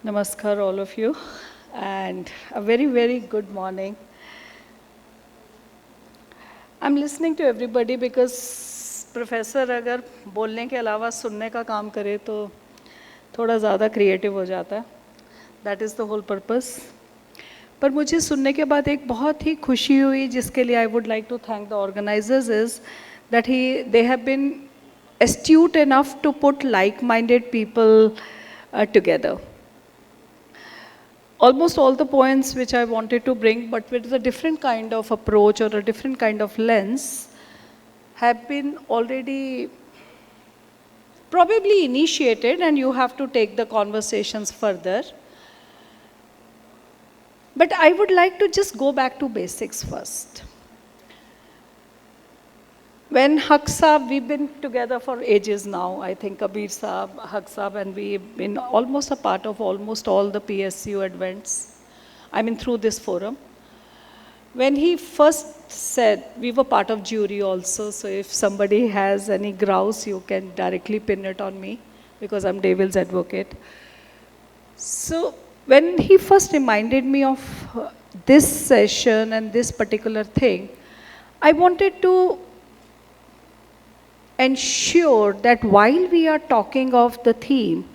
Namaskar, all of you, and a very, very good morning. I'm listening to everybody because professor अगर बोलने के अलावा सुनने का काम करे तो थोड़ा ज़्यादा क्रिएटिव हो जाता है. That is the whole purpose. पर मुझे सुनने के बाद एक बहुत ही खुशी हुई जिसके लिए I would like to thank the organisers is that they have been astute enough to put like-minded people together. Almost all the points which I wanted to bring, but with a different kind of approach or a different kind of lens, have been already probably initiated, and you have to take the conversations further. But I would like to just go back to basics first. When Haq Saab, we've been together for ages now, I think Kabir Saab, Haq Saab, and we've been almost a part of almost all the PSU events, I mean through this forum. When he first said, we were part of jury also, so if somebody has any grouse, you can directly pin it on me, because I'm devil's advocate. So when he first reminded me of this session and this particular thing, I wanted to ensure that while we are talking of the theme,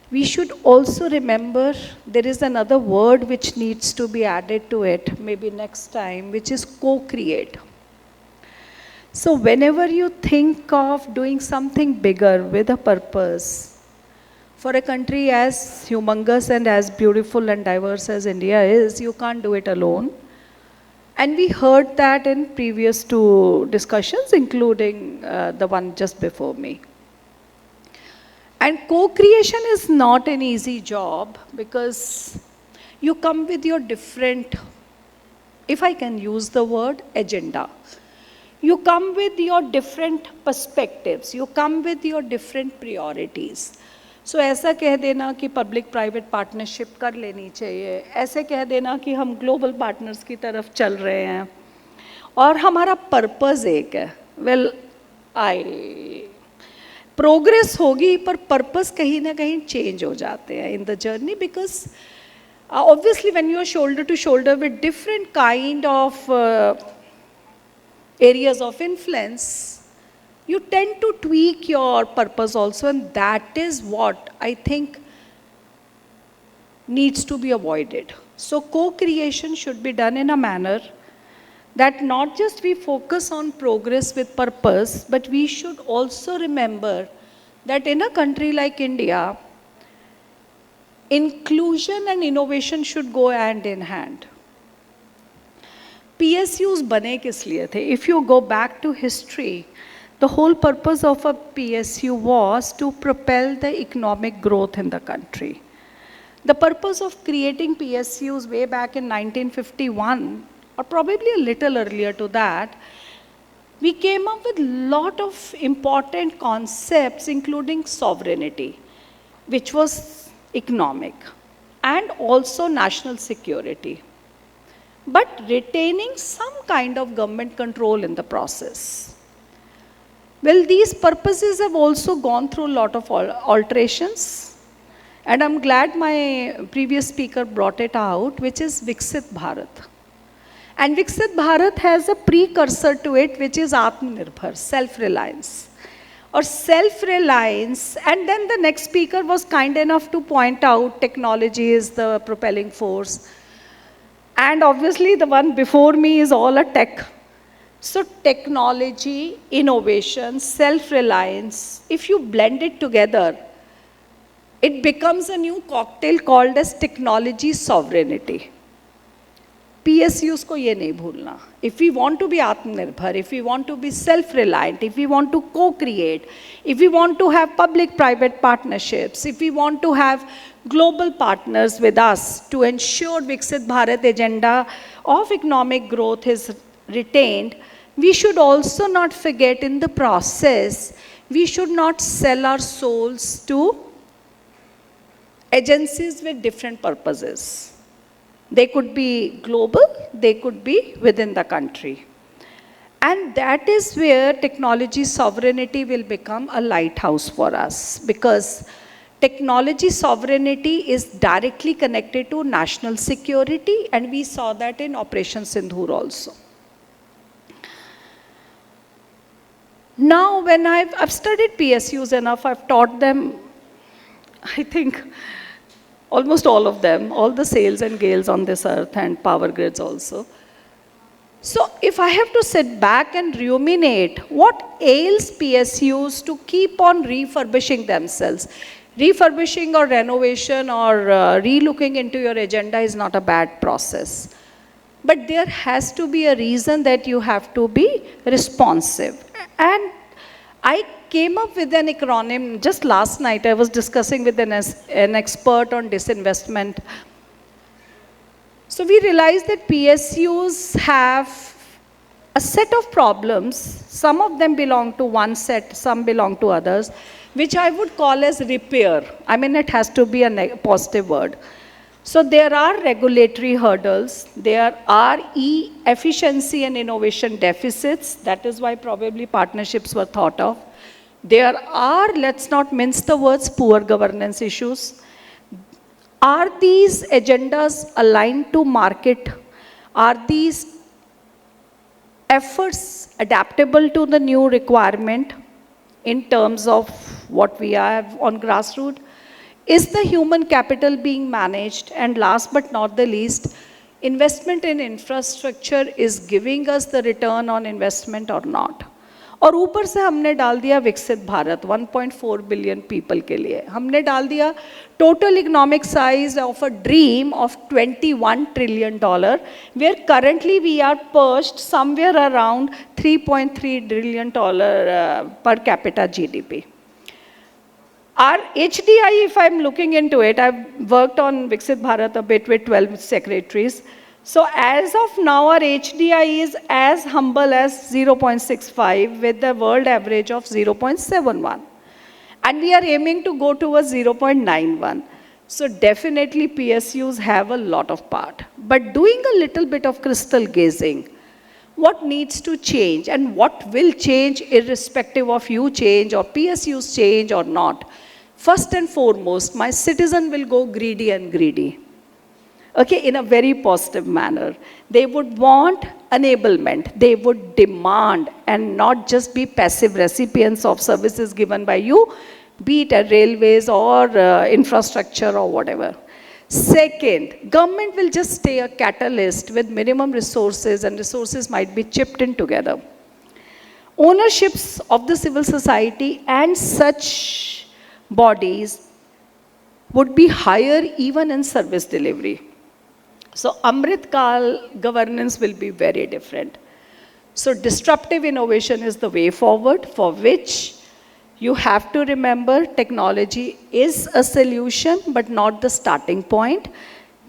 we should also remember there is another word which needs to be added to it, maybe next time, which is co-create. So whenever you think of doing something bigger with a purpose, for a country as humongous and as beautiful and diverse as India is, you can't do it alone. And we heard that in previous two discussions, including the one just before me. And co-creation is not an easy job because you come with your different, if I can use the word, agenda. You come with your different perspectives. You come with your different priorities. So ऐसा कह देना कि public private partnership कर लेनी चाहिए, ऐसे कह देना कि हम ग्लोबल पार्टनर्स की तरफ चल रहे हैं और हमारा पर्पस एक है. वेल प्रोग्रेस होगी पर पर्पस कहीं ना कहीं चेंज हो जाते हैं in the journey, because obviously when you are shoulder to shoulder with different kind of areas of influence, you tend to tweak your purpose also, and that is what I think needs to be avoided. So co-creation should be done in a manner that not just we focus on progress with purpose, but we should also remember that in a country like India, inclusion and innovation should go hand in hand. PSUs bane kis liye the? If you go back to history, the whole purpose of a PSU was to propel the economic growth in the country. The purpose of creating PSUs way back in 1951, or probably a little earlier to that, we came up with a lot of important concepts, including sovereignty, which was economic, and also national security, but retaining some kind of government control in the process. Well, these purposes have also gone through a lot of alterations, and I'm glad my previous speaker brought it out, which is Viksit Bharat. And Viksit Bharat has a precursor to it, which is Atmanirbhar, self-reliance. Or self-reliance, and then the next speaker was kind enough to point out technology is the propelling force. And obviously the one before me is all a tech. So technology, innovation, self-reliance, if you blend it together, it becomes a new cocktail called as technology sovereignty. PSUs को ये नहीं भूलना. If we want to be Atmanirbhar, if we want to be self-reliant, if we want to co-create, if we want to have public-private partnerships, if we want to have global partners with us to ensure Viksit Bharat agenda of economic growth is retained, we should also not forget in the process, we should not sell our souls to agencies with different purposes. They could be global, they could be within the country. And that is where technology sovereignty will become a lighthouse for us, because technology sovereignty is directly connected to national security, and we saw that in Operation Sindhur also. Now, when I've studied PSUs enough, I've taught them, I think, almost all of them, all the sails and gales on this earth and power grids also. So if I have to sit back and ruminate, what ails PSUs to keep on refurbishing themselves? Refurbishing or renovation or relooking into your agenda is not a bad process. But there has to be a reason that you have to be responsive. And I came up with an acronym just last night. I was discussing with an expert on disinvestment. So we realized that PSUs have a set of problems. Some of them belong to one set, some belong to others, which I would call as repair. I mean, it has to be a positive word. So there are regulatory hurdles, there are efficiency and innovation deficits, that is why probably partnerships were thought of. There are, let's not mince the words, poor governance issues. Are these agendas aligned to market? Are these efforts adaptable to the new requirement in terms of what we have on grassroots? Is the human capital being managed? And last but not the least, investment in infrastructure is giving us the return on investment or not? और ऊपर से हमने डाल दिया विकसित Bharat 1.4 billion people के लिए, हमने डाल दिया total economic size of a dream of $21 trillion, where currently we are perched somewhere around $3.3 trillion per capita GDP. Our HDI, if I'm looking into it, I've worked on Viksit Bharat a bit with 12 secretaries. So as of now, our HDI is as humble as 0.65 with the world average of 0.71. And we are aiming to go towards 0.91. So definitely PSUs have a lot of part. But doing a little bit of crystal gazing, what needs to change and what will change irrespective of you change or PSUs change or not. First and foremost, my citizen will go greedy and greedy. Okay, in a very positive manner. They would want enablement. They would demand and not just be passive recipients of services given by you, be it at railways or infrastructure or whatever. Second, government will just stay a catalyst with minimum resources, and resources might be chipped in together. Ownerships of the civil society and such bodies would be higher even in service delivery. So Amrit Kal governance will be very different. So disruptive innovation is the way forward, for which you have to remember technology is a solution but not the starting point,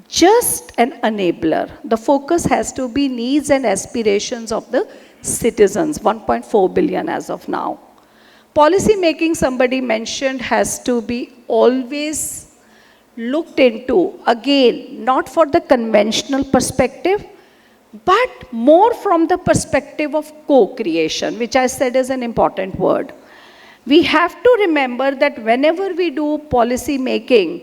just an enabler. The focus has to be needs and aspirations of the citizens, 1.4 billion as of now. Policy making, somebody mentioned, has to be always looked into, again, not for the conventional perspective, but more from the perspective of co-creation, which I said is an important word. We have to remember that whenever we do policy making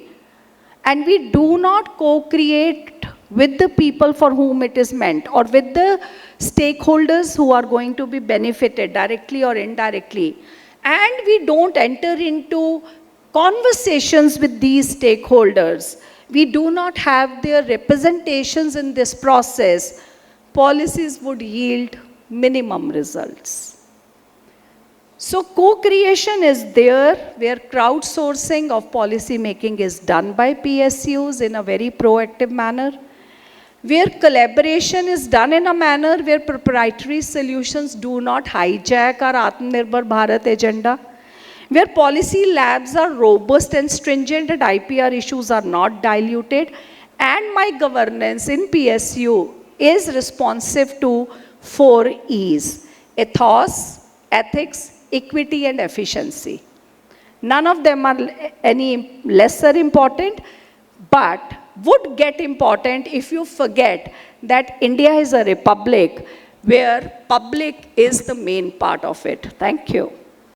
and we do not co-create with the people for whom it is meant or with the stakeholders who are going to be benefited directly or indirectly, and we don't enter into conversations with these stakeholders, we do not have their representations in this process, policies would yield minimum results. So co-creation is there, where crowdsourcing of policy making is done by PSUs in a very proactive manner, where collaboration is done in a manner where proprietary solutions do not hijack our Atmanirbhar Bharat agenda, where policy labs are robust and stringent and IPR issues are not diluted, and my governance in PSU is responsive to 4 E's: ethos, ethics, equity, and efficiency. None of them are any lesser important, but would get important if you forget that India is a republic where public is the main part of it. Thank you.